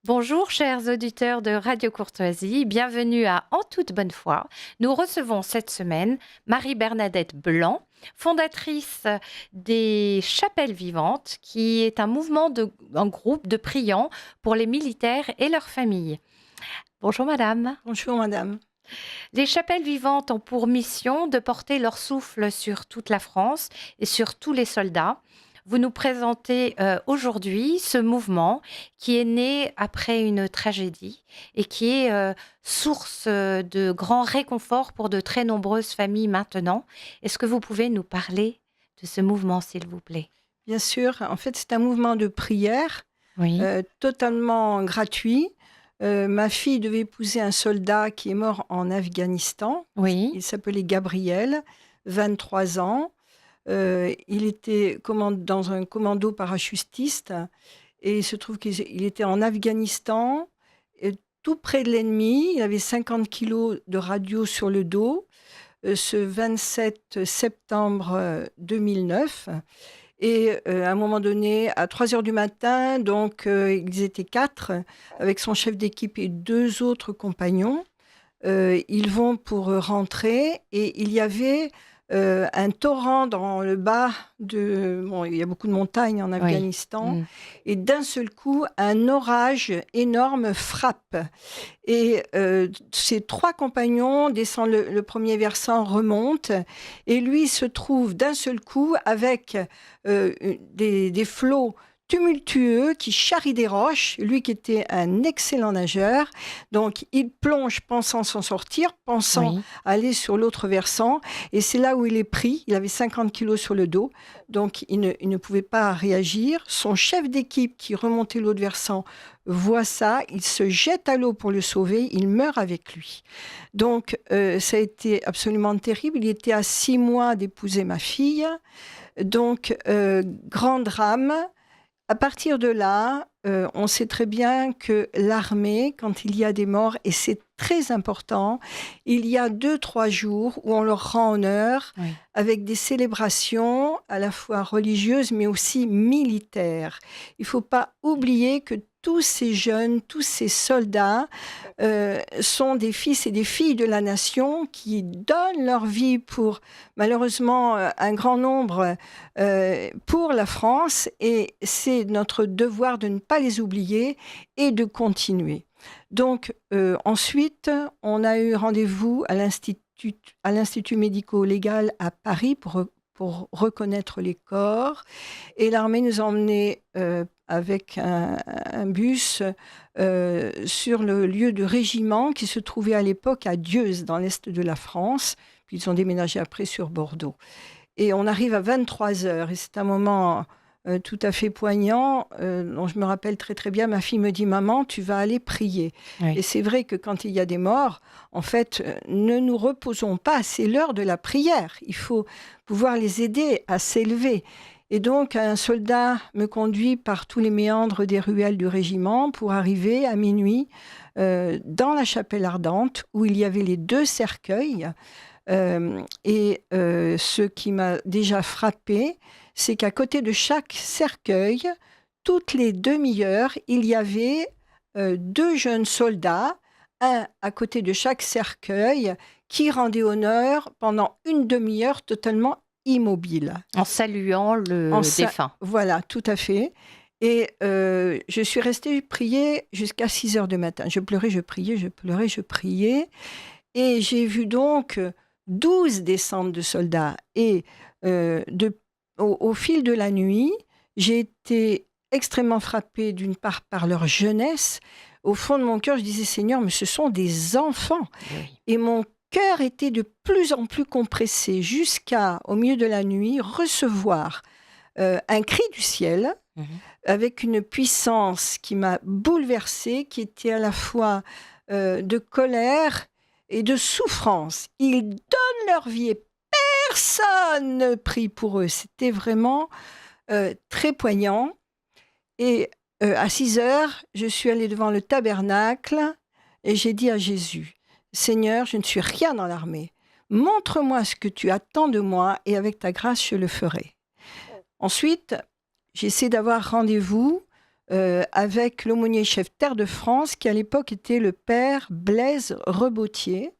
Bonjour chers auditeurs de Radio Courtoisie, bienvenue à En toute bonne foi. Nous recevons cette semaine Marie-Bernadette Blanc, fondatrice des Chapelles Vivantes, qui est un groupe de priants pour les militaires et leurs familles. Bonjour madame. Bonjour madame. Les Chapelles Vivantes ont pour mission de porter leur souffle sur toute la France et sur tous les soldats. Vous nous présentez aujourd'hui ce mouvement qui est né après une tragédie et qui est source de grand réconfort pour de très nombreuses familles maintenant. Est-ce que vous pouvez nous parler de ce mouvement, s'il vous plaît? Bien sûr, en fait c'est un mouvement de prière Oui, totalement gratuit. Ma fille devait épouser un soldat qui est mort en Afghanistan. oui, Il s'appelait Gabriel, 23 ans. Il était dans un commando parachutiste et il se trouve qu'il était en Afghanistan, tout près de l'ennemi. Il avait 50 kilos de radio sur le dos, ce 27 septembre 2009. Et à un moment donné, à 3 heures du matin, donc ils étaient 4, avec son chef d'équipe et 2 autres compagnons. Ils vont pour rentrer et il y avait un torrent dans le bas il y a beaucoup de montagnes en oui. Afghanistan, Mm. et d'un seul coup, un orage énorme frappe. Et ses 3 compagnons descendent le premier versant, remontent, et lui se trouve d'un seul coup avec des flots tumultueux qui charrient des roches, lui qui était un excellent nageur. Donc il plonge pensant s'en sortir, pensant Oui, aller sur l'autre versant, et c'est là où il est pris. Il avait 50 kilos sur le dos, donc il ne pouvait pas réagir. Son chef d'équipe qui remontait l'autre versant voit ça, il se jette à l'eau pour le sauver, il meurt avec lui. Donc ça a été absolument terrible. Il était à 6 mois d'épouser ma fille, donc grand drame. À partir de là, on sait très bien que l'armée, quand il y a des morts, et c'est très important, il y a 2-3 jours où on leur rend honneur oui. avec des célébrations à la fois religieuses mais aussi militaires. Il ne faut pas oublier que tous ces jeunes, tous ces soldats sont des fils et des filles de la nation qui donnent leur vie pour, malheureusement, un grand nombre pour la France, et c'est notre devoir de ne pas les oublier et de continuer. Donc ensuite, on a eu rendez-vous à l'Institut médico-légal à Paris pour reconnaître les corps, et l'armée nous a emmenés avec un bus sur le lieu de régiment qui se trouvait à l'époque à Dieuze, dans l'est de la France. Puis ils ont déménagé après sur Bordeaux. Et on arrive à 23 heures, et c'est un moment tout à fait poignant, dont je me rappelle très très bien. Ma fille me dit: «Maman, tu vas aller prier.» Oui. Et c'est vrai que quand il y a des morts, en fait, ne nous reposons pas, c'est l'heure de la prière. Il faut pouvoir les aider à s'élever. Et donc, un soldat me conduit par tous les méandres des ruelles du régiment pour arriver à minuit dans la chapelle ardente où il y avait les 2 cercueils. Ce qui m'a déjà frappée, c'est qu'à côté de chaque cercueil, toutes les demi-heures, il y avait 2 jeunes soldats, un à côté de chaque cercueil, qui rendaient honneur pendant une demi-heure totalement immobile. En saluant En le sa défunt. Voilà, tout à fait. Et je suis restée prier jusqu'à 6 heures du matin. Je pleurais, je priais, je pleurais, je priais. Et j'ai vu donc 12 descentes de soldats. Et au fil de la nuit, j'ai été extrêmement frappée, d'une part, par leur jeunesse. Au fond de mon cœur, je disais: «Seigneur, mais ce sont des enfants.» Oui. Et mon cœur était de plus en plus compressé, jusqu'à, au milieu de la nuit, recevoir un cri du ciel Mhm. avec une puissance qui m'a bouleversée, qui était à la fois de colère et de souffrance. Ils donnent leur vie et personne ne prie pour eux. C'était vraiment très poignant. Et à 6 heures, je suis allée devant le tabernacle et j'ai dit à Jésus: «Seigneur, je ne suis rien dans l'armée. Montre-moi ce que tu attends de moi et avec ta grâce, je le ferai.» Ensuite, j'essaie d'avoir rendez-vous avec l'aumônier chef Terre de France, qui à l'époque était le père Blaise Rebotier,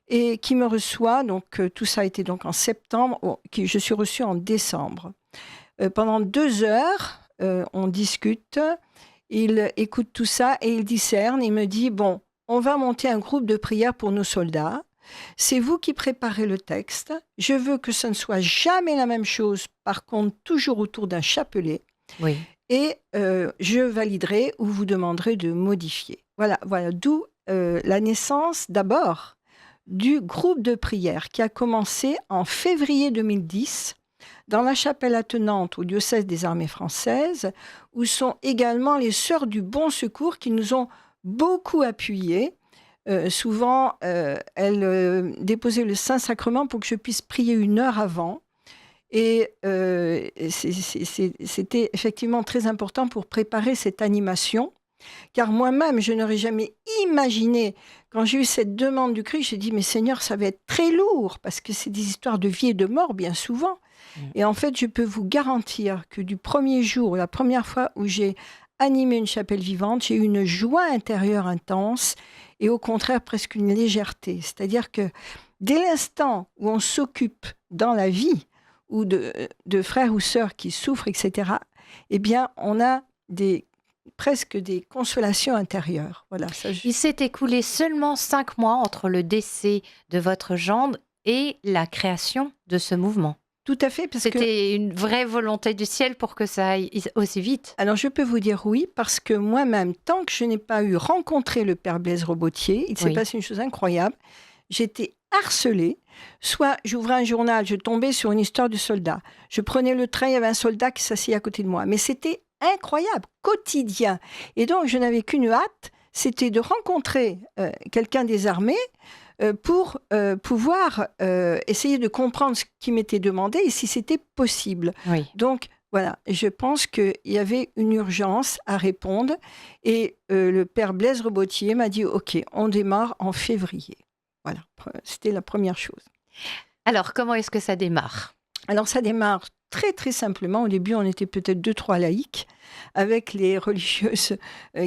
et qui me reçoit. Donc tout ça a été donc en septembre, je suis reçue en décembre. Pendant 2 heures, on discute, il écoute tout ça et il discerne. Il me dit, bon, on va monter un groupe de prière pour nos soldats. C'est vous qui préparez le texte. Je veux que ce ne soit jamais la même chose, par contre, toujours autour d'un chapelet. Oui. Et je validerai ou vous demanderai de modifier. Voilà, d'où la naissance d'abord du groupe de prière qui a commencé en février 2010 dans la chapelle attenante au diocèse des armées françaises, où sont également les sœurs du Bon Secours qui nous ont beaucoup appuyés. Souvent, elles déposaient le Saint-Sacrement pour que je puisse prier 1 heure avant. Et c'était effectivement très important pour préparer cette animation, car moi-même, je n'aurais jamais imaginé, quand j'ai eu cette demande du Christ, j'ai dit, mais Seigneur, ça va être très lourd, parce que c'est des histoires de vie et de mort, bien souvent. Et en fait, je peux vous garantir que du premier jour, la première fois où j'ai animé une chapelle vivante, j'ai eu une joie intérieure intense, et au contraire, presque une légèreté. C'est-à-dire que dès l'instant où on s'occupe dans la vie, ou de frères ou sœurs qui souffrent, etc., eh bien, on a presque des consolations intérieures. Voilà, Il s'est écoulé seulement 5 mois entre le décès de votre gendre et la création de ce mouvement. Tout à fait. C'était une vraie volonté du ciel pour que ça aille aussi vite. Alors, je peux vous dire oui, parce que moi-même, tant que je n'ai pas rencontré le père Blaise Rebotier, il s'est passé une chose incroyable. J'étais harcelée. Soit j'ouvrais un journal, je tombais sur une histoire de soldat. Je prenais le train, il y avait un soldat qui s'asseyait à côté de moi. Mais c'était incroyable, quotidien. Et donc, je n'avais qu'une hâte, c'était de rencontrer quelqu'un des armées pour pouvoir essayer de comprendre ce qui m'était demandé et si c'était possible. Oui. Donc, voilà, je pense qu'il y avait une urgence à répondre. Et le père Blaise Rebotier m'a dit, OK, on démarre en février. Voilà, c'était la première chose. Alors, comment est-ce que ça démarre ? Alors, ça démarre très, très simplement. Au début, on était peut-être 2-3 laïcs avec les religieuses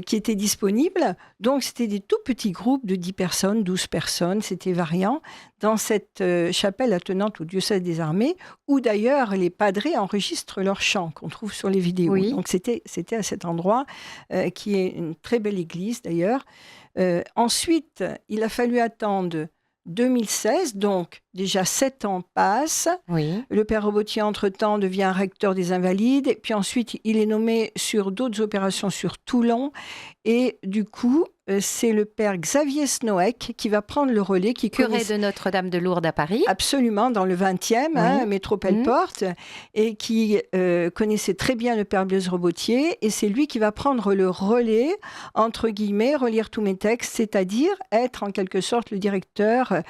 qui étaient disponibles. Donc, c'était des tout petits groupes de 10 personnes, 12 personnes, c'était variant, dans cette chapelle attenante au diocèse des armées, où d'ailleurs les padrés enregistrent leurs chants qu'on trouve sur les vidéos. Oui. Donc, c'était à cet endroit, qui est une très belle église d'ailleurs. Ensuite, il a fallu attendre 2016, donc déjà 7 ans passent. Oui. Le père Rebotier, entre-temps, devient recteur des Invalides. Et puis ensuite, il est nommé sur d'autres opérations sur Toulon. Et du coup, c'est le père Xavier Snoek qui va prendre le relais. Curé de Notre-Dame de Lourdes à Paris. Absolument, dans le 20e, métro Pelleport, et qui connaissait très bien le père Blaise Rebotier. Et c'est lui qui va prendre le relais, entre guillemets, relire tous mes textes, c'est-à-dire être en quelque sorte le directeur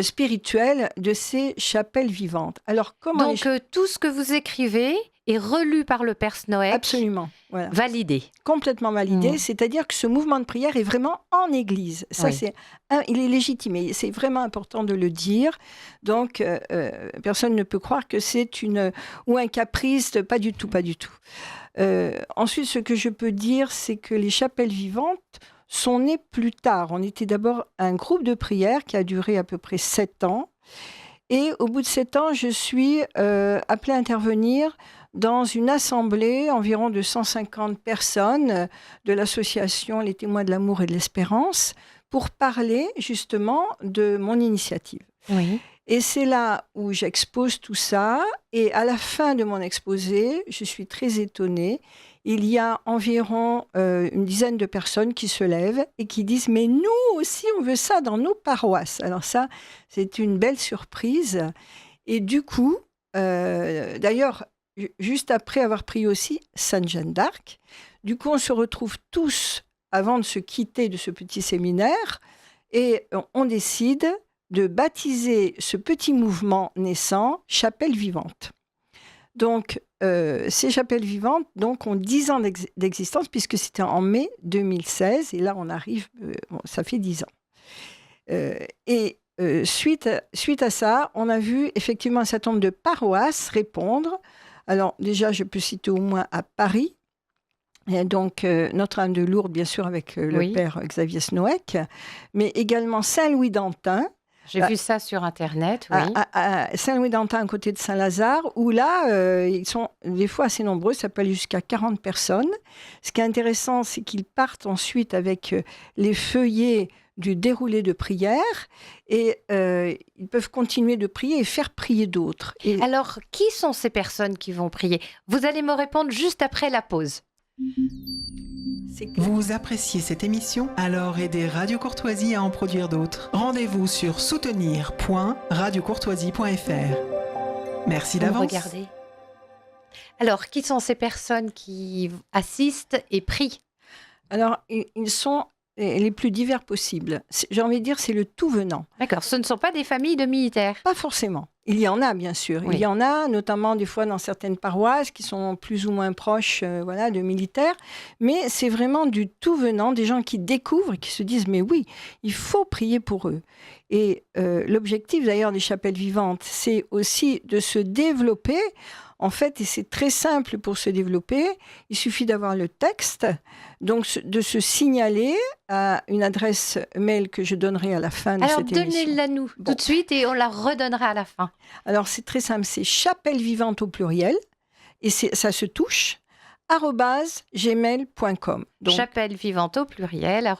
spirituel de ces chapelles vivantes. Alors, comment Donc, tout ce que vous écrivez est relu par le père Snoek. Absolument. Voilà. Validé. Complètement validé. C'est-à-dire que ce mouvement de prière est vraiment en Église. Ça, il est légitimé. C'est vraiment important de le dire. Donc, personne ne peut croire que c'est ou un caprice. Pas du tout, pas du tout. Ensuite, ce que je peux dire, c'est que les chapelles vivantes sont nées plus tard. On était d'abord un groupe de prière qui a duré à peu près 7 ans. Et au bout de 7 ans, je suis appelée à intervenir dans une assemblée environ de 150 personnes de l'association Les Témoins de l'Amour et de l'Espérance pour parler justement de mon initiative. Oui. Et c'est là où j'expose tout ça. Et à la fin de mon exposé, je suis très étonnée. Il y a environ une dizaine de personnes qui se lèvent et qui disent « Mais nous aussi, on veut ça dans nos paroisses ». Alors ça, c'est une belle surprise. Et du coup, d'ailleurs, juste après avoir prié aussi Sainte Jeanne d'Arc, du coup, on se retrouve tous avant de se quitter de ce petit séminaire et on décide de baptiser ce petit mouvement naissant Chapelle Vivante. Donc, ces chapelles vivantes ont 10 ans d'existence, puisque c'était en mai 2016, et là, on arrive, ça fait 10 ans. Suite à ça, on a vu effectivement un certain nombre de paroisses répondre. Alors, déjà, je peux citer au moins à Paris, Et donc, Notre-Dame de Lourdes, bien sûr, avec le Oui, père Xavier Snoek, mais également Saint-Louis d'Antin, j'ai vu ça sur Internet, à, oui. à Saint-Louis d'Antin, à côté de Saint-Lazare, où là, ils sont des fois assez nombreux, ça peut aller jusqu'à 40 personnes. Ce qui est intéressant, c'est qu'ils partent ensuite avec les feuillets du déroulé de prière et ils peuvent continuer de prier et faire prier d'autres. Et Alors, qui sont ces personnes qui vont prier? Vous allez me répondre juste après la pause. c'est Vous appréciez cette émission? Alors aidez Radio Courtoisie à en produire d'autres. Rendez-vous sur soutenir.radiocourtoisie.fr. Merci Vous me d'avance. regardez. Alors, qui sont ces personnes qui assistent et prient? Alors, ils sont les plus divers possibles. J'ai envie de dire, c'est le tout venant. D'accord, ce ne sont pas des familles de militaires. Pas forcément. Il y en a, bien sûr. Oui. Il y en a, notamment des fois dans certaines paroisses qui sont plus ou moins proches voilà, de militaires. Mais c'est vraiment du tout venant, des gens qui découvrent et qui se disent, mais oui, il faut prier pour eux. Et l'objectif d'ailleurs des chapelles vivantes, c'est aussi de se développer. En fait, et c'est très simple pour se développer, il suffit d'avoir le texte, donc de se signaler à une adresse mail que je donnerai à la fin de Alors, cette émission. donnez-la nous Bon. tout de suite et on la redonnera à la fin. Alors, c'est très simple, c'est chapelle vivante au pluriel, et ça se touche, @gmail.com. Donc, Chapelle vivante au pluriel,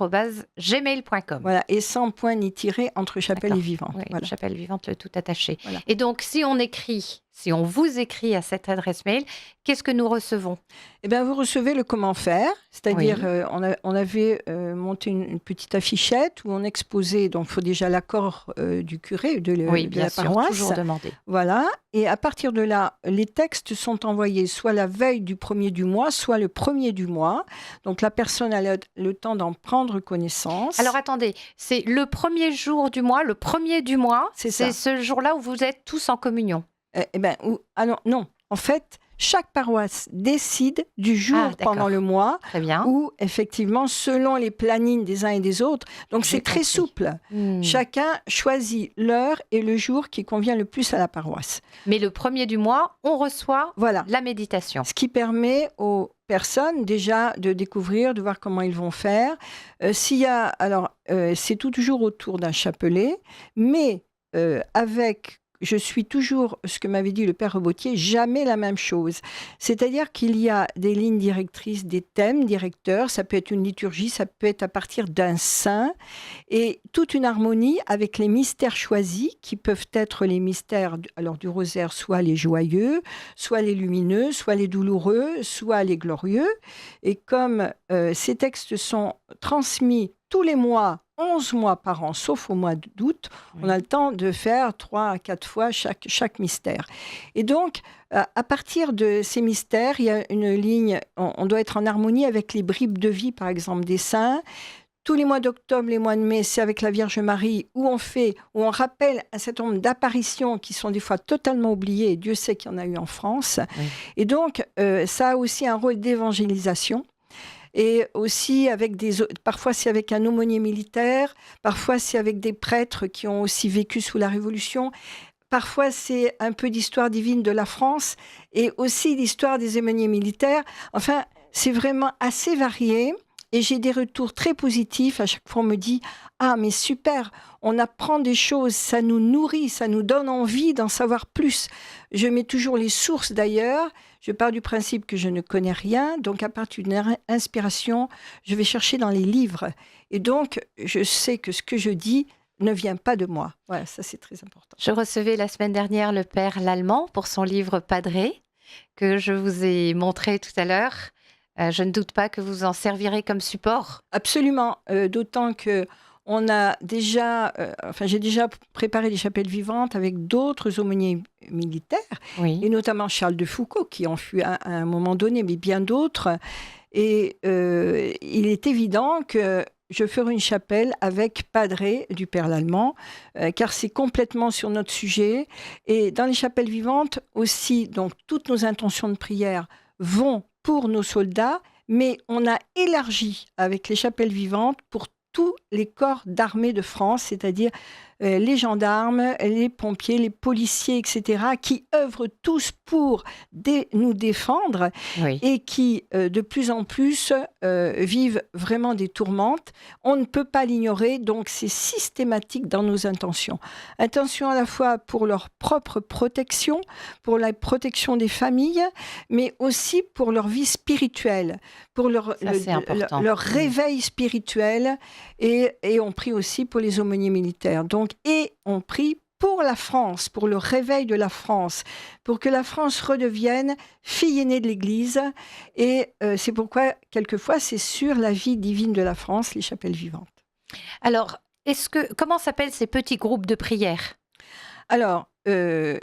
@gmail.com. voilà, et sans point ni tiré entre chapelle et D'accord. vivante. Oui, Voilà. chapelle vivante, le tout attaché. Voilà. Et donc, si on vous écrit à cette adresse mail, qu'est-ce que nous recevons? Eh bien, vous recevez le comment faire, c'est-à-dire Oui. on avait monté une petite affichette où on exposait, donc il faut déjà l'accord du curé Oui, de bien la sûr, paroisse. toujours demander. Voilà, et à partir de là, les textes sont envoyés soit la veille du premier du mois, soit le premier du mois. Donc la personne a le temps d'en prendre connaissance. Alors attendez, c'est le premier jour du mois, le premier du mois, C'est c'est ça. ce jour-là où vous êtes tous en communion. Non, en fait, chaque paroisse décide du jour Ah, d'accord. pendant le mois Très bien. où, effectivement, selon les plannings des uns et des autres, donc J'ai c'est très compris. souple. Hmm. Chacun choisit l'heure et le jour qui convient le plus à la paroisse. Mais le premier du mois, on reçoit Voilà. la méditation. Ce qui permet aux personnes déjà de découvrir, de voir comment ils vont faire. C'est toujours autour d'un chapelet, mais je suis toujours, ce que m'avait dit le père Robotier, jamais la même chose. C'est-à-dire qu'il y a des lignes directrices, des thèmes directeurs, ça peut être une liturgie, ça peut être à partir d'un saint, et toute une harmonie avec les mystères choisis, qui peuvent être les mystères du rosaire, soit les joyeux, soit les lumineux, soit les douloureux, soit les glorieux. Et comme ces textes sont transmis tous les mois, 11 mois par an, sauf au mois d'août, Oui. on a le temps de faire 3 à 4 fois chaque mystère. Et donc, à partir de ces mystères, il y a une ligne, on doit être en harmonie avec les bribes de vie, par exemple, des saints. Tous les mois d'octobre, les mois de mai, c'est avec la Vierge Marie, où on rappelle un certain nombre d'apparitions qui sont des fois totalement oubliées, et Dieu sait qu'il y en a eu en France. Oui. Et donc, ça a aussi un rôle d'évangélisation. Et aussi parfois c'est avec un aumônier militaire, parfois c'est avec des prêtres qui ont aussi vécu sous la Révolution, parfois c'est un peu d'histoire divine de la France et aussi l'histoire des aumôniers militaires. Enfin, c'est vraiment assez varié. Et j'ai des retours très positifs. À chaque fois, on me dit « Ah, mais super, on apprend des choses, ça nous nourrit, ça nous donne envie d'en savoir plus. » Je mets toujours les sources d'ailleurs. Je pars du principe que je ne connais rien. Donc, à partir d'une inspiration, je vais chercher dans les livres. Et donc, je sais que ce que je dis ne vient pas de moi. Voilà, ça, c'est très important. Je recevais la semaine dernière le père Lallemand pour son livre Padré, que je vous ai montré tout à l'heure. Je ne doute pas que vous en servirez comme support. Absolument, d'autant que j'ai déjà préparé des chapelles vivantes avec d'autres aumôniers militaires, Oui. et notamment Charles de Foucauld, qui en fut à un moment donné, mais bien d'autres. Et il est évident que je ferai une chapelle avec Padré du Père Lallemand, car c'est complètement sur notre sujet. Et dans les chapelles vivantes aussi, donc toutes nos intentions de prière vont pour nos soldats, mais on a élargi avec les chapelles vivantes pour tous les corps d'armée de France, c'est-à-dire les gendarmes, les pompiers, les policiers, etc., qui œuvrent tous pour nous défendre et qui, de plus en plus, vivent vraiment des tourmentes. On ne peut pas l'ignorer, donc c'est systématique dans nos intentions. Intentions à la fois pour leur propre protection, pour la protection des familles, mais aussi pour leur vie spirituelle, pour leur réveil spirituel, et on prie aussi pour les aumôniers militaires. Donc, et on prie pour la France, pour le réveil de la France, pour que la France redevienne fille aînée de l'Église. Et c'est pourquoi, quelquefois, c'est sur la vie divine de la France, les chapelles vivantes. Alors, comment s'appellent ces petits groupes de prière ? Alors, il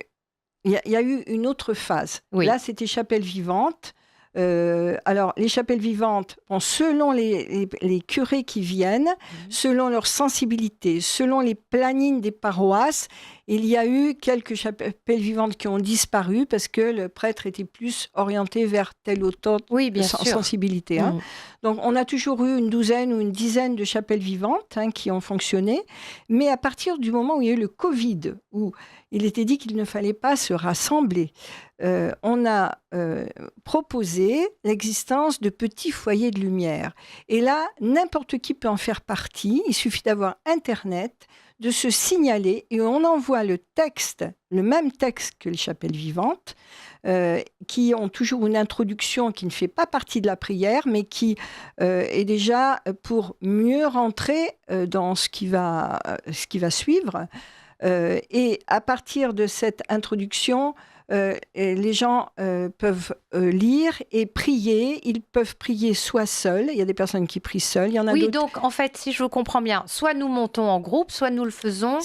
y a eu une autre phase. Là, c'était chapelles vivantes. Alors, les chapelles vivantes, selon les curés qui viennent, selon leur sensibilité, selon les plannings des paroisses, il y a eu quelques chapelles vivantes qui ont disparu parce que le prêtre était plus orienté vers telle ou telle sensibilité. Hein. Donc, on a toujours eu une douzaine ou une dizaine de chapelles vivantes qui ont fonctionné. Mais à partir du moment où il y a eu le Covid, où il était dit qu'il ne fallait pas se rassembler, on a proposé l'existence de petits foyers de lumière. Et là, n'importe qui peut en faire partie. Il suffit d'avoir Internet, de se signaler, et on envoie le même texte que les chapelles vivantes, qui ont toujours une introduction qui ne fait pas partie de la prière, mais qui est déjà pour mieux rentrer dans ce qui va suivre. Et à partir de cette introduction, les gens peuvent lire et prier. Ils peuvent prier soit seuls. Il y a des personnes qui prient seules. Il y en a d'autres. Donc en fait, si je vous comprends bien, soit nous montons en groupe, soit nous le faisons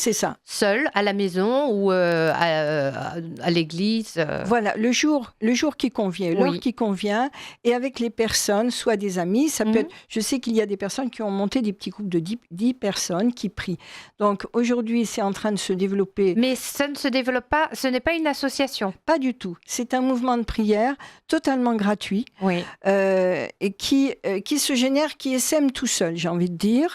seuls, à la maison ou à l'église. Voilà, le jour qui convient, l'heure qui convient, et avec les personnes, soit des amis. Ça peut être, je sais qu'il y a des personnes qui ont monté des petits groupes de 10 personnes qui prient. Donc aujourd'hui, c'est en train de se développer. Mais ça ne se développe pas, ce n'est pas une association. Pas du tout. C'est un mouvement de prière totalement gratuit et qui se génère, qui essaime tout seul, j'ai envie de dire.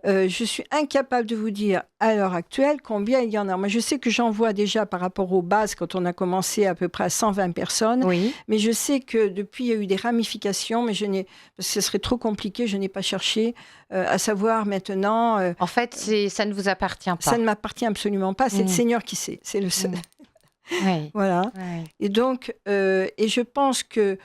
Je suis incapable de vous dire à l'heure actuelle combien il y en a. Moi, je sais que j'en vois déjà par rapport aux bases quand on a commencé à peu près à 120 personnes. Mais je sais que depuis, il y a eu des ramifications, mais parce que ce serait trop compliqué, je n'ai pas cherché à savoir maintenant. En fait, ça ne vous appartient pas. Ça ne m'appartient absolument pas. C'est le Seigneur qui sait. C'est le seul. Voilà. Et donc, et je pense que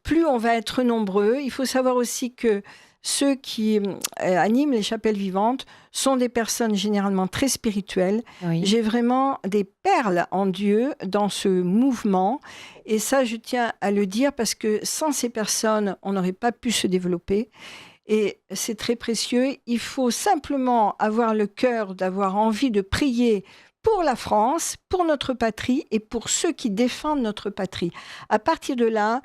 plus on va être nombreux, il faut savoir aussi que ceux qui animent les chapelles vivantes sont des personnes généralement très spirituelles. J'ai vraiment des perles en Dieu dans ce mouvement. Et ça, je tiens à le dire parce que sans ces personnes, on n'aurait pas pu se développer. Et c'est très précieux. Il faut simplement avoir le cœur d'avoir envie de prier pour la France, pour notre patrie et pour ceux qui défendent notre patrie. À partir de là,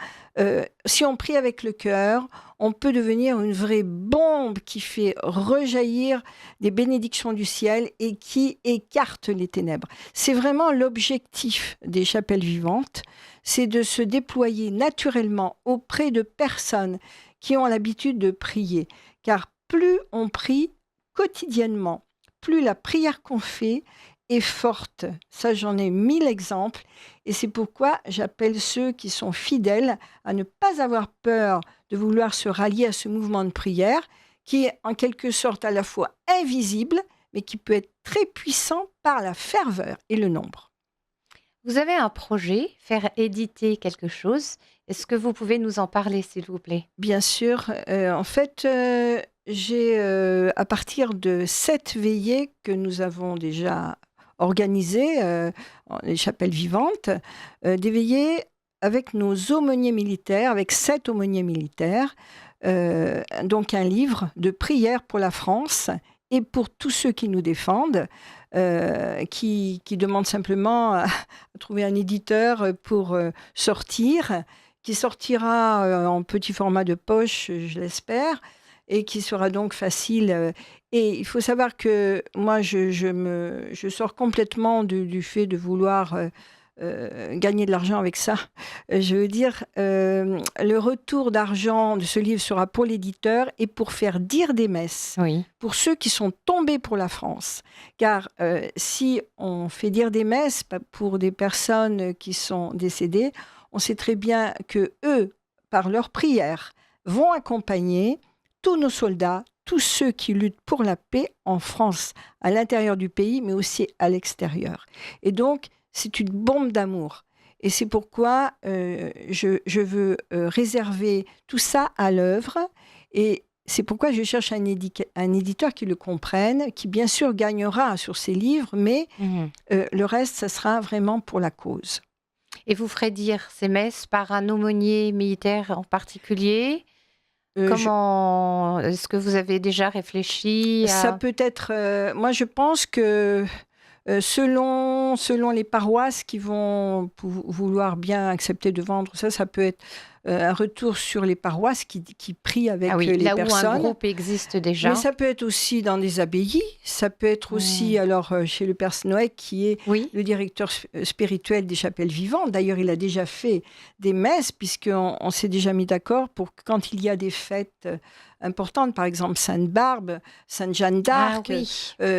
si on prie avec le cœur, on peut devenir une vraie bombe qui fait rejaillir des bénédictions du ciel et qui écarte les ténèbres. C'est vraiment l'objectif des chapelles vivantes, c'est de se déployer naturellement auprès de personnes qui ont l'habitude de prier. Car plus on prie quotidiennement, plus la prière qu'on fait est forte. Ça, j'en ai 1000 exemples. Et c'est pourquoi j'appelle ceux qui sont fidèles à ne pas avoir peur de vouloir se rallier à ce mouvement de prière qui est en quelque sorte à la fois invisible, mais qui peut être très puissant par la ferveur et le nombre. Vous avez un projet, faire éditer quelque chose. Est-ce que vous pouvez nous en parler, s'il vous plaît ? Bien sûr. En fait, j'ai, à partir de 7 veillées que nous avons déjà organisées, les chapelles vivantes, des veillées avec nos aumôniers militaires, avec 7 aumôniers militaires, donc un livre de prière pour la France et pour tous ceux qui nous défendent, qui demandent simplement à trouver un éditeur pour sortir, qui sortira en petit format de poche, je l'espère, et qui sera donc facile. Et il faut savoir que moi, je sors complètement du fait de vouloir gagner de l'argent avec ça. Je veux dire, le retour d'argent de ce livre sera pour l'éditeur et pour faire dire des messes Oui. pour ceux qui sont tombés pour la France. Car si on fait dire des messes pour des personnes qui sont décédées, on sait très bien que eux, par leurs prières, vont accompagner tous nos soldats, tous ceux qui luttent pour la paix en France, à l'intérieur du pays, mais aussi à l'extérieur. Et donc, c'est une bombe d'amour. Et c'est pourquoi je veux réserver tout ça à l'œuvre. Et c'est pourquoi je cherche un éditeur qui le comprenne, qui bien sûr gagnera sur ses livres, mais le reste, ça sera vraiment pour la cause. Et vous ferez dire ces messes par un aumônier militaire en particulier? Comment est-ce que vous avez déjà réfléchi à... Ça peut être... moi, je pense que selon les paroisses qui vont vouloir bien accepter de vendre ça peut être un retour sur les paroisses qui prient avec les là personnes. Là où un groupe existe déjà. Mais ça peut être aussi dans des abbayes, ça peut être aussi chez le Père Noël qui est le directeur spirituel des chapelles vivantes. D'ailleurs, il a déjà fait des messes puisqu'on s'est déjà mis d'accord pour que quand il y a des fêtes importantes, par exemple Sainte-Barbe, Sainte-Jeanne d'Arc,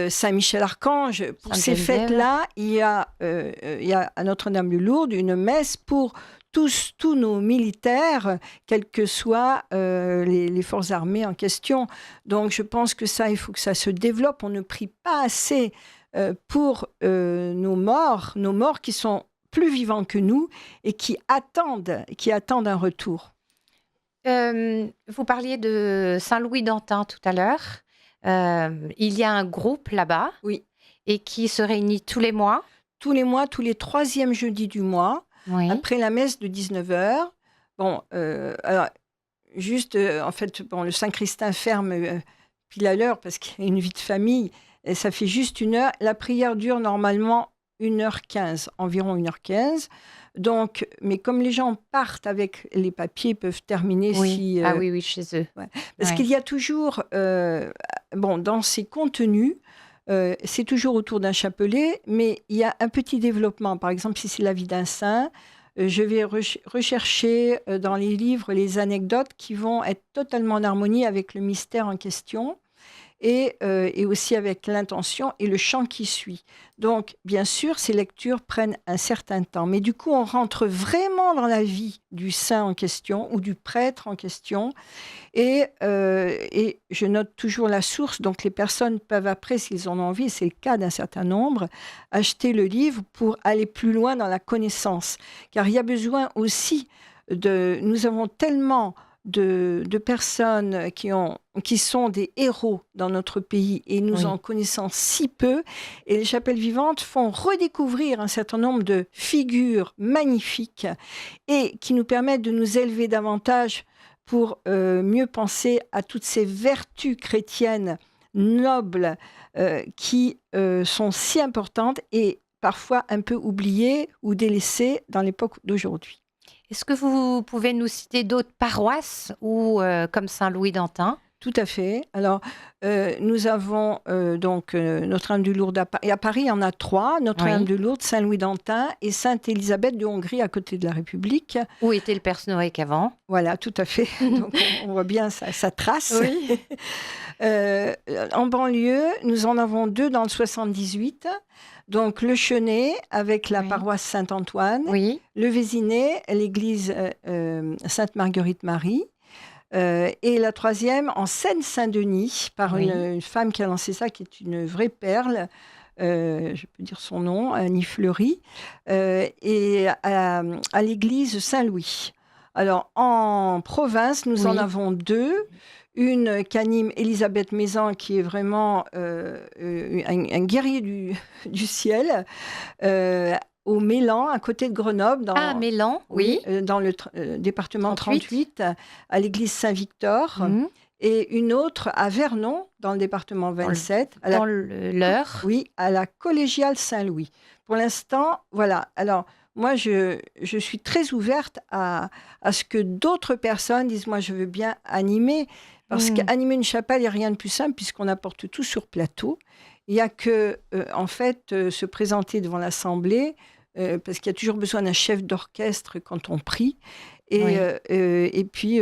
Saint-Michel-Archange. Pour ces fêtes-là, il y a à Notre-Dame-de-Lourdes une messe pour tous nos militaires, quelles que soient les forces armées en question. Donc je pense que ça, il faut que ça se développe. On ne prie pas assez pour nos morts qui sont plus vivants que nous et qui attendent un retour. Vous parliez de Saint-Louis d'Antin tout à l'heure. Il y a un groupe là-bas et qui se réunit tous les mois. Tous les mois, tous les 3e jeudis du mois, après la messe de 19h. Bon, alors, juste, en fait, le Saint-Christin ferme pile à l'heure parce qu'il y a une vie de famille et ça fait juste 1 heure. La prière dure normalement 1h15, environ 1h15. Donc, mais comme les gens partent avec les papiers, peuvent terminer si... chez eux. Parce qu'il y a toujours, dans ces contenus, c'est toujours autour d'un chapelet, mais il y a un petit développement. Par exemple, si c'est la vie d'un saint, je vais rechercher dans les livres les anecdotes qui vont être totalement en harmonie avec le mystère en question. Et aussi avec l'intention et le chant qui suit. Donc, bien sûr, ces lectures prennent un certain temps. Mais du coup, on rentre vraiment dans la vie du saint en question ou du prêtre en question. Et je note toujours la source. Donc, les personnes peuvent après, s'ils en ont envie, et c'est le cas d'un certain nombre, acheter le livre pour aller plus loin dans la connaissance. Car il y a besoin aussi nous avons tellement de personnes qui sont des héros dans notre pays et nous en connaissons si peu. Et les chapelles vivantes font redécouvrir un certain nombre de figures magnifiques et qui nous permettent de nous élever davantage pour mieux penser à toutes ces vertus chrétiennes nobles qui sont si importantes et parfois un peu oubliées ou délaissées dans l'époque d'aujourd'hui. Est-ce que vous pouvez nous citer d'autres paroisses ou comme Saint-Louis d'Antin? Tout à fait. Alors, nous avons Notre-Dame de Lourdes à Paris, il y en a 3. Notre-Dame de Lourdes, Saint-Louis d'Antin et Sainte-Élisabeth de Hongrie à côté de la République. Où était le Père Noël avant? Voilà, tout à fait. Donc, on voit bien sa trace. Oui. En banlieue, nous en avons 2 dans le 78. Donc, le Chenay, avec la paroisse Saint-Antoine. Le Vésinet, l'église Sainte-Marguerite-Marie. Et la 3e, en Seine-Saint-Denis, par une femme qui a lancé ça, qui est une vraie perle. Je peux dire son nom, Annie Fleury. Et à l'église Saint-Louis. Alors, en province, nous en avons 2. Une qu'anime Elisabeth Maison, qui est vraiment un guerrier du ciel, au Mélan, à côté de Grenoble. Mélan, dans le département 38, à l'église Saint-Victor. Et une autre à Vernon, dans le département 27. Dans l'Eure. Oui, à la collégiale Saint-Louis. Pour l'instant, voilà. Alors, moi, je suis très ouverte à ce que d'autres personnes disent, moi, je veux bien animer. Parce qu'animer une chapelle, il n'y a rien de plus simple, puisqu'on apporte tout sur plateau. Il n'y a que, en fait, se présenter devant l'Assemblée, parce qu'il y a toujours besoin d'un chef d'orchestre quand on prie. Et, Oui. et puis,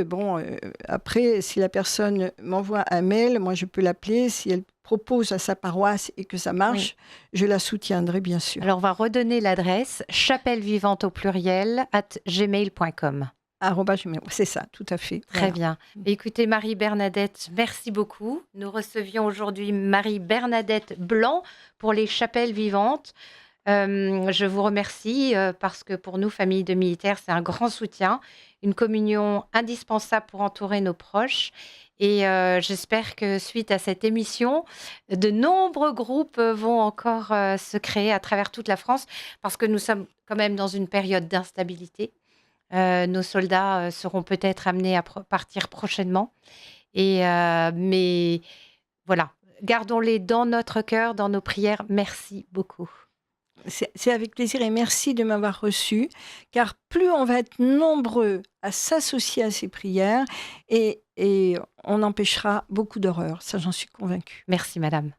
après, si la personne m'envoie un mail, moi, je peux l'appeler. Si elle propose à sa paroisse et que ça Oui. marche, je la soutiendrai, bien sûr. Alors, on va redonner l'adresse chapellevivante au pluriel @gmail.com. C'est ça, tout à fait. Très Voilà. bien. Écoutez, Marie-Bernadette, merci beaucoup. Nous recevions aujourd'hui Marie-Bernadette Blanc pour les chapelles vivantes. Je vous remercie parce que pour nous, famille de militaires, c'est un grand soutien, une communion indispensable pour entourer nos proches. Et j'espère que suite à cette émission, de nombreux groupes vont encore se créer à travers toute la France parce que nous sommes quand même dans une période d'instabilité. Nos soldats seront peut-être amenés à partir prochainement. Mais voilà, gardons-les dans notre cœur, dans nos prières. Merci beaucoup. C'est avec plaisir et merci de m'avoir reçu, car plus on va être nombreux à s'associer à ces prières et on empêchera beaucoup d'horreurs. Ça, j'en suis convaincue. Merci, madame.